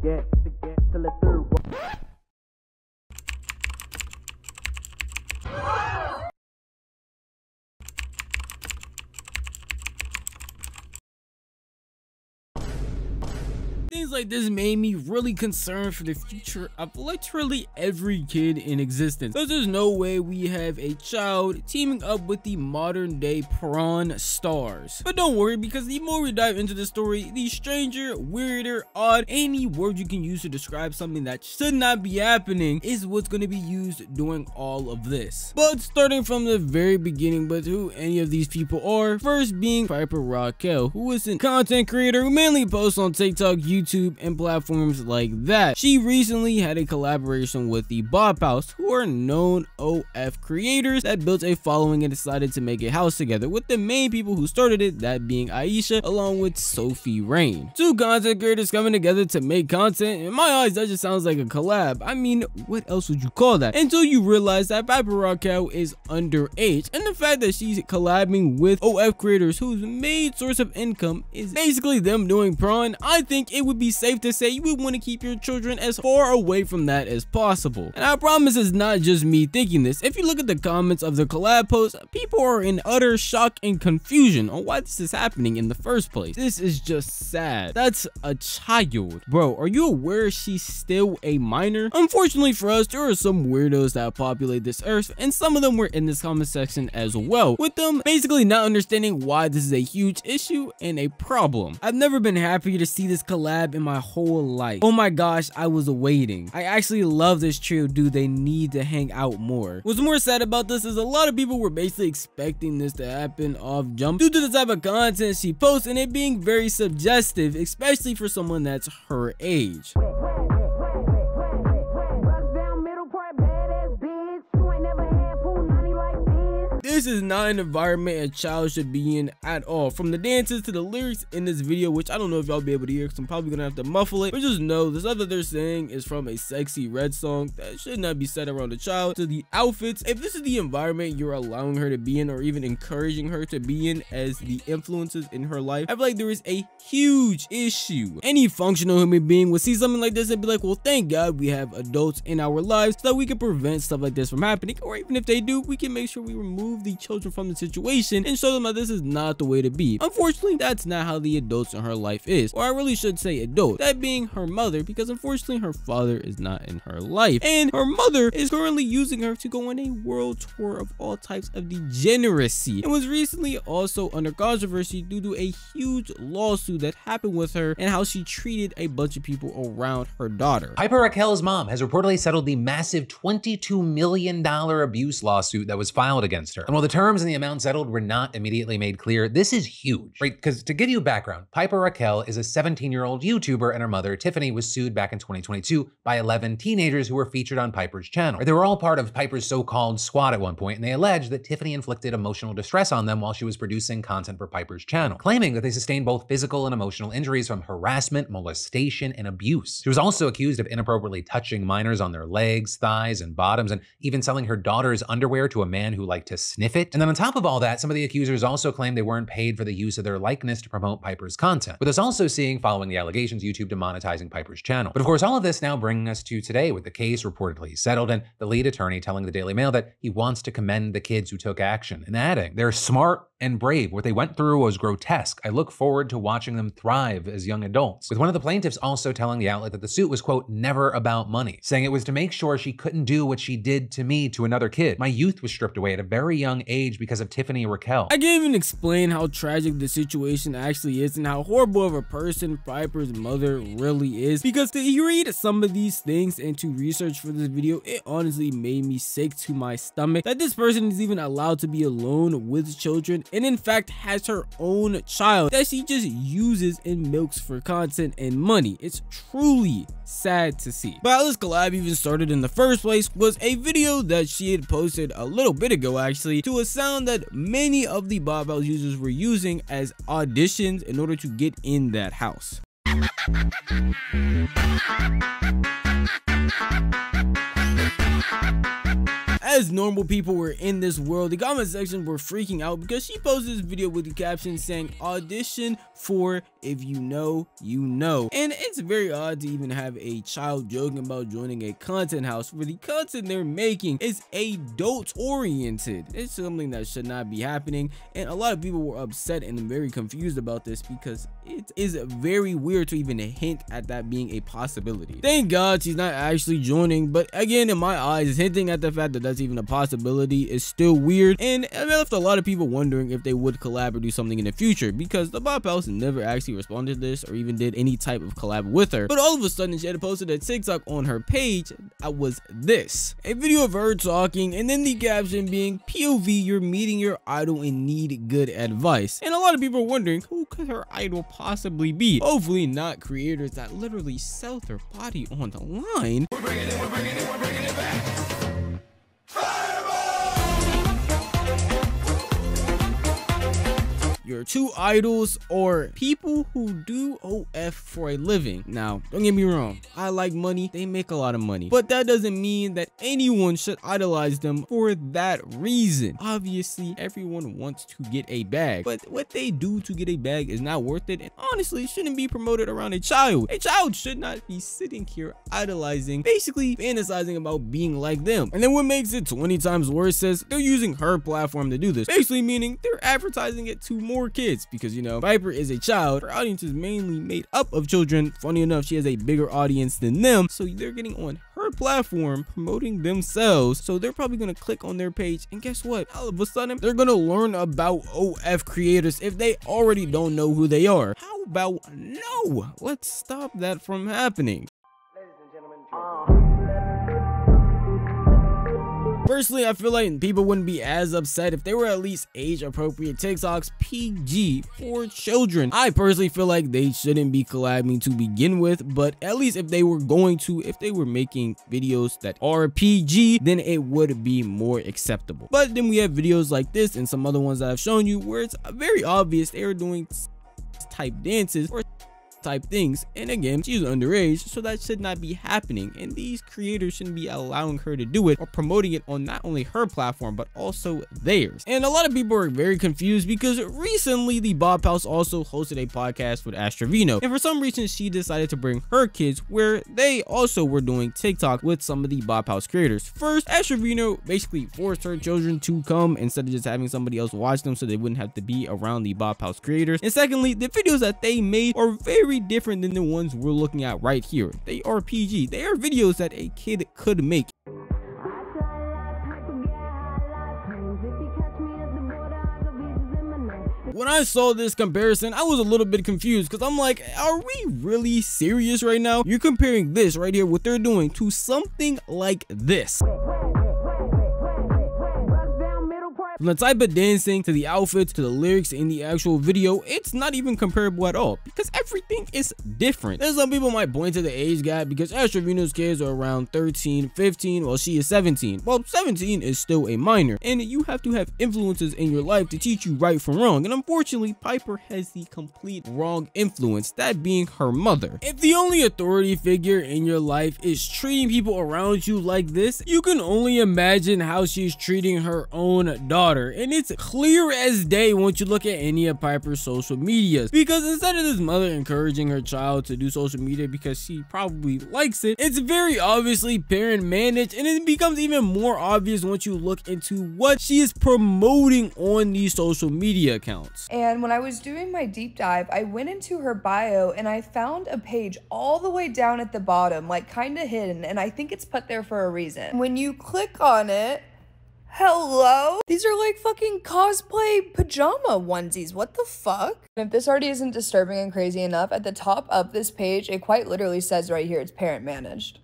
get till the third one. Things like this made me really concerned for the future of literally every kid in existence. Because there's no way we have a child teaming up with the modern day prawn stars. But don't worry, because the more we dive into the story, the stranger, weirder, odd, any word you can use to describe something that should not be happening is what's going to be used during all of this. But starting from the very beginning with who any of these people are, first being Piper Rockelle, who is a content creator who mainly posts on TikTok, YouTube, and platforms like that. She recently had a collaboration with the Bop House, who are known OF creators that built a following and decided to make a house together, with the main people who started it, that being Aisha along with Sophie Rain. Two content creators coming together to make content. In my eyes, that just sounds like a collab. I mean, what else would you call that? Until you realize that Piper Rockelle is underage, and the fact that she's collabing with OF creators whose main source of income is basically them doing prawn. I think it would be safe to say you would want to keep your children as far away from that as possible. And I promise it's not just me thinking this. If you look at the comments of the collab post, people are in utter shock and confusion on why this is happening in the first place. This is just sad. That's a child. Bro, are you aware she's still a minor? Unfortunately for us, there are some weirdos that populate this earth, and some of them were in this comment section as well, with them basically not understanding why this is a huge issue and a problem. I've never been happier to see this collab in my whole life. Oh my gosh, I was waiting. I actually love this trio, dude. They need to hang out more. What's more sad about this is a lot of people were basically expecting this to happen off jump due to the type of content she posts and it being very suggestive, especially for someone that's her age. This is not an environment a child should be in at all. From the dances to the lyrics in this video, which I don't know if y'all be able to hear because I'm probably gonna have to muffle it, but just know the stuff that they're saying is from a Sexy Red song that should not be said around a child. To the outfits, if this is the environment you're allowing her to be in or even encouraging her to be in as the influences in her life, I feel like there is a huge issue. Any functional human being would see something like this and be like, well, thank God we have adults in our lives so that we can prevent stuff like this from happening, or even if they do, we can make sure we remove the children from the situation and show them that this is not the way to be. Unfortunately, that's not how the adults in her life is, or I really should say adult, that being her mother, because unfortunately her father is not in her life, and her mother is currently using her to go on a world tour of all types of degeneracy, and was recently also under controversy due to a huge lawsuit that happened with her and how she treated a bunch of people around her daughter. Piper Rockelle's mom has reportedly settled the massive $22 million abuse lawsuit that was filed against her. And while the terms and the amount settled were not immediately made clear, this is huge, right? Because to give you background, Piper Rockelle is a 17-year-old YouTuber, and her mother, Tiffany, was sued back in 2022 by 11 teenagers who were featured on Piper's channel. They were all part of Piper's so-called squad at one point, and they alleged that Tiffany inflicted emotional distress on them while she was producing content for Piper's channel, claiming that they sustained both physical and emotional injuries from harassment, molestation, and abuse. She was also accused of inappropriately touching minors on their legs, thighs, and bottoms, and even selling her daughter's underwear to a man who liked to sniff it. And then on top of all that, some of the accusers also claimed they weren't paid for the use of their likeness to promote Piper's content, with us also seeing, following the allegations, YouTube demonetizing Piper's channel. But of course, all of this now bringing us to today, with the case reportedly settled and the lead attorney telling the Daily Mail that he wants to commend the kids who took action, and adding, they're smart and brave. What they went through was grotesque. I look forward to watching them thrive as young adults. With one of the plaintiffs also telling the outlet that the suit was, quote, never about money, saying it was to make sure she couldn't do what she did to me to another kid. My youth was stripped away at a very young age because of Tiffany Rockelle. I can't even explain how tragic the situation actually is and how horrible of a person Piper's mother really is, because to read some of these things and to research for this video, it honestly made me sick to my stomach that this person is even allowed to be alone with children, and in fact has her own child that she just uses and milks for content and money. It's truly sad to see. But how this collab even started in the first place was a video that she had posted a little bit ago, actually, to a sound that many of the Bop House users were using as auditions in order to get in that house. as normal people were in this world, the comment section were freaking out because she posted this video with the caption saying, "Audition for if you know, you know." And it's very odd to even have a child joking about joining a content house where the content they're making is adult oriented. It's something that should not be happening, and a lot of people were upset and very confused about this because it is very weird to even hint at that being a possibility. Thank God she's not actually joining, but again, in my eyes, hinting at the fact that that's even a possibility is still weird, and it left a lot of people wondering if they would collab or do something in the future, because the Bop House never actually responded to this or even did any type of collab with her. But all of a sudden, she had posted a TikTok on her page that was this, a video of her talking, and then the caption being, "POV, you're meeting your idol and need good advice." And a lot of people are wondering, who could her idol possibly be? Hopefully not creators that literally sell their body on the line. We're bringing it back. Your two idols or people who do OF for a living. Now, don't get me wrong, I like money, they make a lot of money, but that doesn't mean that anyone should idolize them for that reason. Obviously, everyone wants to get a bag, but what they do to get a bag is not worth it, and honestly shouldn't be promoted around a child. A child should not be sitting here idolizing, basically fantasizing about being like them. And then what makes it 20 times worse is they're using her platform to do this, basically meaning they're advertising it to more kids, because you know, Piper is a child, her audience is mainly made up of children. Funny enough, she has a bigger audience than them, so they're getting on her platform promoting themselves, so they're probably gonna click on their page, and guess what, all of a sudden they're gonna learn about OF creators if they already don't know who they are. How about no? Let's stop that from happening. Ladies and gentlemen, Personally, I feel like people wouldn't be as upset if they were at least age-appropriate TikToks, PG, for children. I personally feel like they shouldn't be collabing to begin with, but at least if they were making videos that are PG, then it would be more acceptable. But then we have videos like this and some other ones that I've shown you where it's very obvious they are doing type dances or type things, and again, she's underage, so that should not be happening, and these creators shouldn't be allowing her to do it or promoting it on not only her platform but also theirs. And a lot of people are very confused because recently the Bop House also hosted a podcast with Astrovino, and for some reason she decided to bring her kids where they also were doing TikTok with some of the Bop House creators. First, Astrovino basically forced her children to come instead of just having somebody else watch them so they wouldn't have to be around the Bop House creators, and secondly, the videos that they made are very different than the ones we're looking at right here. They are PG. They are videos that a kid could make. When I saw this comparison, I was a little bit confused because I'm like, are we really serious right now? You're comparing this right here, what they're doing, to something like this. From the type of dancing to the outfits to the lyrics in the actual video, it's not even comparable at all because everything is different. And some people might point to the age gap because Astrovino's kids are around 13, 15, while she is 17. Well, 17 is still a minor, and you have to have influences in your life to teach you right from wrong. And unfortunately, Piper has the complete wrong influence, that being her mother. If the only authority figure in your life is treating people around you like this, you can only imagine how she's treating her own daughter. And it's clear as day once you look at any of Piper's social medias, because instead of this mother encouraging her child to do social media because she probably likes it, it's very obviously parent managed, and it becomes even more obvious once you look into what she is promoting on these social media accounts. And when I was doing my deep dive, I went into her bio and I found a page all the way down at the bottom, like kind of hidden, and I think it's put there for a reason. When you click on it, hello? These are like fucking cosplay pajama onesies. What the fuck? And if this already isn't disturbing and crazy enough, at the top of this page, it quite literally says right here, it's parent managed.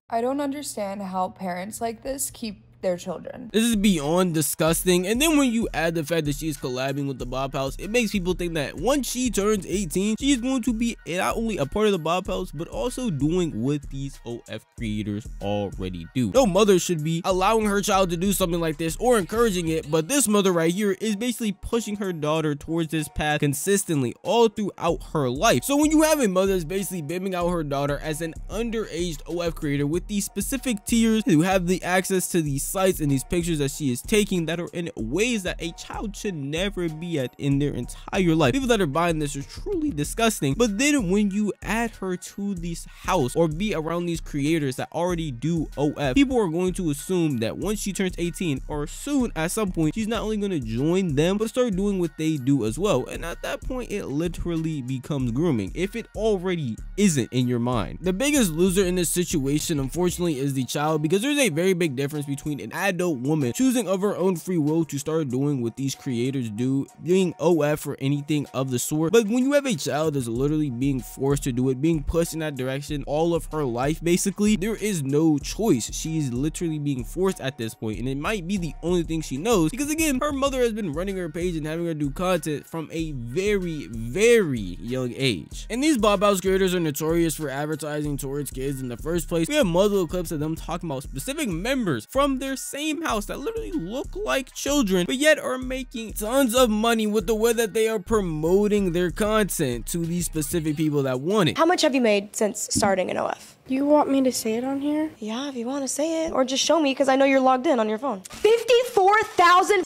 I don't understand how parents like this keep their children. This is beyond disgusting. And then when you add the fact that she's collabing with the Bop House, it makes people think that once she turns 18, she is going to be not only a part of the Bop House, but also doing what these OF creators already do. No mother should be allowing her child to do something like this or encouraging it, but this mother right here is basically pushing her daughter towards this path consistently all throughout her life. So when you have a mother that's basically bibbing out her daughter as an underaged OF creator with these specific tiers who have the access to the sites and these pictures that she is taking that are in ways that a child should never be at in their entire life. People that are buying this are truly disgusting. But then when you add her to this house or be around these creators that already do OF, people are going to assume that once she turns 18 or soon at some point, she's not only going to join them but start doing what they do as well. And at that point, it literally becomes grooming if it already isn't in your mind. The biggest loser in this situation, unfortunately, is the child, because there's a very big difference between an adult woman choosing of her own free will to start doing what these creators do, being OF or anything of the sort. But when you have a child that's literally being forced to do it, being pushed in that direction all of her life, basically, there is no choice. She is literally being forced at this point, and it might be the only thing she knows, because again, her mother has been running her page and having her do content from a very, very young age. And these Bob House creators are notorious for advertising towards kids in the first place. We have multiple clips of them talking about specific members from their same house that literally look like children, but yet are making tons of money with the way that they are promoting their content to these specific people that want it. How much have you made since starting an OF? You want me to say it on here? Yeah, if you want to say it. Or just show me, because I know you're logged in on your phone. $54,000?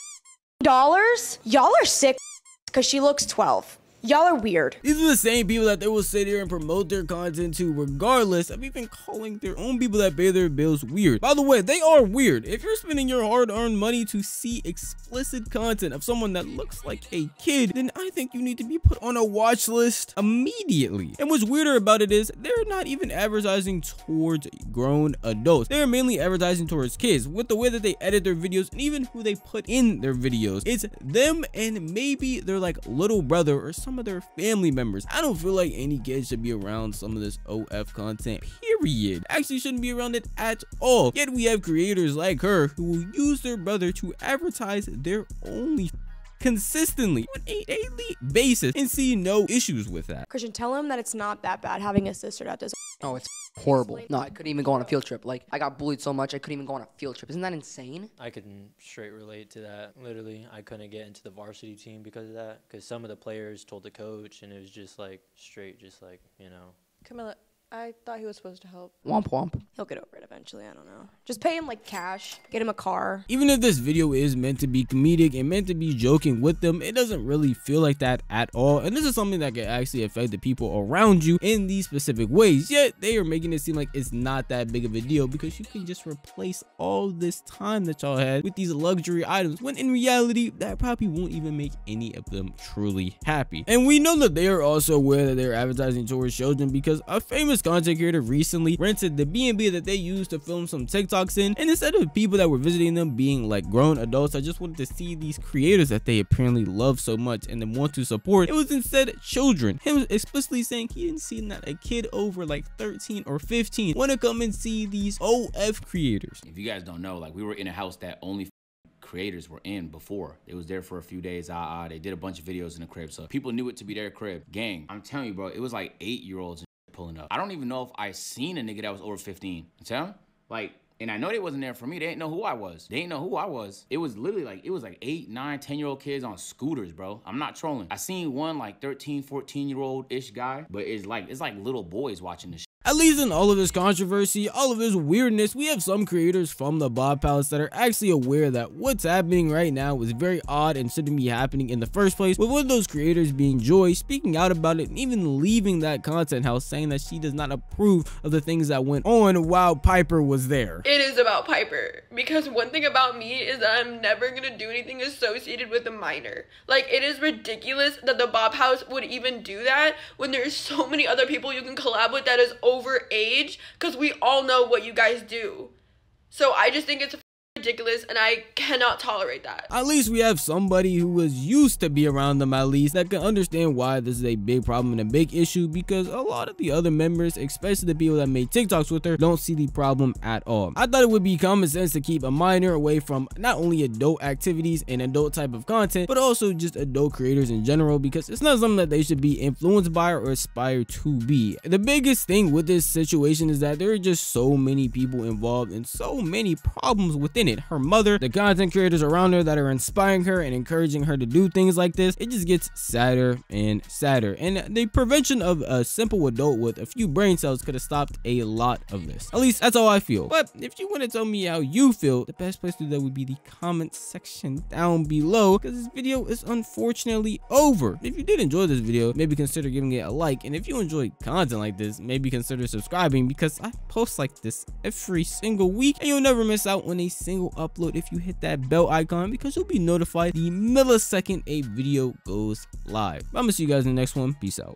Y'all are sick, because she looks 12. Y'all are weird. These are the same people that they will sit here and promote their content to, regardless of even calling their own people that pay their bills weird. By the way, they are weird. If you're spending your hard-earned money to see explicit content of someone that looks like a kid, then I think you need to be put on a watch list immediately. And what's weirder about it is they're not even advertising towards grown adults. They're mainly advertising towards kids with the way that they edit their videos and even who they put in their videos. It's them and maybe their like little brother or some of their family members. I don't feel like any kid should be around some of this OF content, period. Actually shouldn't be around it at all. Yet we have creators like her who will use their brother to advertise their only consistently on a daily basis and see no issues with that. Christian, tell him that it's not that bad having a sister that does. Oh, it's horrible. No, I couldn't even go on a field trip. Like, I got bullied so much, I couldn't even go on a field trip. Isn't that insane? I can straight relate to that. Literally, I couldn't get into the varsity team because of that. Because some of the players told the coach, and it was just like, straight, just like, you know. Camilla, I thought he was supposed to help. Womp womp. He'll get over it eventually, I don't know. Just pay him like cash, get him a car. Even if this video is meant to be comedic and meant to be joking with them, it doesn't really feel like that at all. And this is something that can actually affect the people around you in these specific ways. Yet they are making it seem like it's not that big of a deal because you can just replace all this time that y'all had with these luxury items, when in reality that probably won't even make any of them truly happy. And we know that they are also aware that they're advertising towards children, because a famous content creator recently rented the B&B that they used to film some TikToks in, and instead of people that were visiting them being like grown adults, I just wanted to see these creators that they apparently love so much and then want to support. It was instead children. Him explicitly saying he didn't see that a kid over like 13 or 15 want to come and see these OF creators. If you guys don't know, like, we were in a house that only creators were in before. It was there for a few days. They did a bunch of videos in the crib, so people knew it to be their crib. Gang, I'm telling you, bro, it was like 8-year-olds pulling up. I don't even know if I seen a nigga that was over 15. You tell me? Like, and I know they wasn't there for me. They didn't know who I was. They didn't know who I was. It was literally like, it was like 8, 9, 10-year-old kids on scooters, bro. I'm not trolling. I seen one like 13, 14-year-old-ish guy, but it's like little boys watching this shit. At least in all of this controversy, all of this weirdness, we have some creators from the Bob Palace that are actually aware that what's happening right now is very odd and shouldn't be happening in the first place, with one of those creators being Joy, speaking out about it and even leaving that content house, saying that she does not approve of the things that went on while Piper was there. It is about Piper, because one thing about me is that I'm never gonna do anything associated with a minor. Like, it is ridiculous that the Bob House would even do that when there's so many other people you can collab with that is over age, because we all know what you guys do. So I just think it's ridiculous, and I cannot tolerate that. At least we have somebody who was used to be around them, at least, that can understand why this is a big problem and a big issue, because a lot of the other members, especially the people that made TikToks with her, don't see the problem at all. I thought it would be common sense to keep a minor away from not only adult activities and adult type of content, but also just adult creators in general, because it's not something that they should be influenced by or aspire to be. The biggest thing with this situation is that there are just so many people involved and so many problems within it. it her mother, the content creators around her that are inspiring her and encouraging her to do things like this, it just gets sadder and sadder. And the prevention of a simple adult with a few brain cells could have stopped a lot of this. At least that's how I feel. But if you want to tell me how you feel, the best place to do that would be the comment section down below, because this video is unfortunately over. If you did enjoy this video, maybe consider giving it a like, and if you enjoy content like this, maybe consider subscribing, because I post like this every single week and you'll never miss out on a single upload if you hit that bell icon, because you'll be notified the millisecond a video goes live. I'm gonna see you guys in the next one. Peace out.